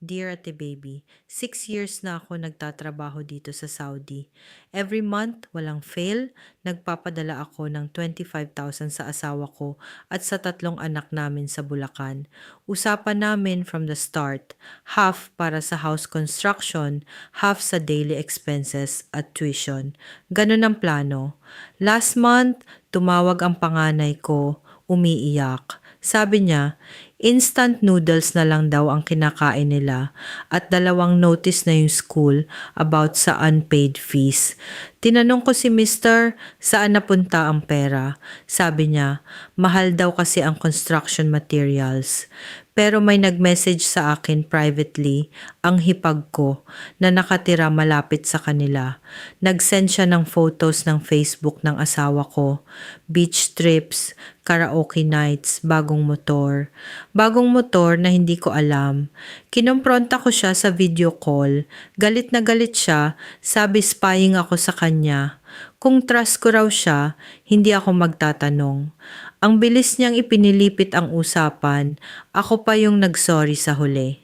Dear Ate Baby, 6 years na ako nagtatrabaho dito sa Saudi. Every month, walang fail, nagpapadala ako ng 25,000 sa asawa ko at sa 3 anak namin sa Bulacan. Usapan namin from the start, half para sa house construction, half sa daily expenses at tuition. Ganun ang plano. Last month, tumawag ang panganay ko, umiiyak. Sabi niya, instant noodles na lang daw ang kinakain nila at 2 notice na yung school about sa unpaid fees. Tinanong ko si Mister, saan napunta ang pera? Sabi niya, mahal daw kasi ang construction materials. Pero may nag-message sa akin privately, ang hipag ko, na nakatira malapit sa kanila. Nag-send siya ng photos ng Facebook ng asawa ko, beach trips, karaoke nights, bagong motor. Bagong motor na hindi ko alam. Kinompronta ko siya sa video call. Galit na galit siya, sabi spying ako sa kanya. Kung trust ko raw siya, hindi ako magtatanong. Ang bilis niyang ipinilipit ang usapan, ako pa yung nagsorry sa huli.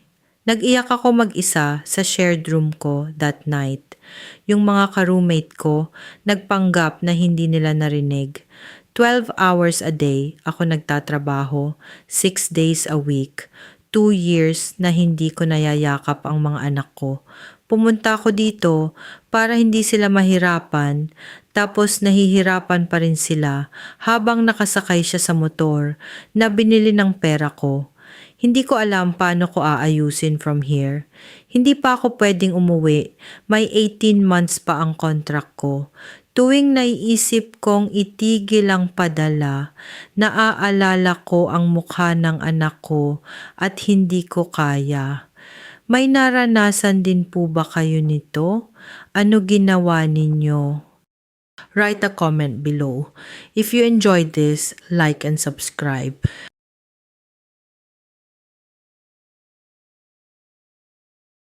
Nag-iyak ako mag-isa sa shared room ko that night. Yung mga ka-roommate ko, nagpanggap na hindi nila narinig. 12 hours a day ako nagtatrabaho, 6 days a week. 2 years na hindi ko nayayakap ang mga anak ko. Pumunta ako dito para hindi sila mahirapan, tapos nahihirapan pa rin sila habang nakasakay siya sa motor na binili ng pera ko. Hindi ko alam paano ko aayusin from here. Hindi pa ako pwedeng umuwi. May 18 months pa ang contract ko. Tuwing naiisip kong itigil ang padala, naaalala ko ang mukha ng anak ko at hindi ko kaya. May naranasan din po ba kayo nito? Ano ginawa ninyo? Write a comment below. If you enjoyed this, like and subscribe.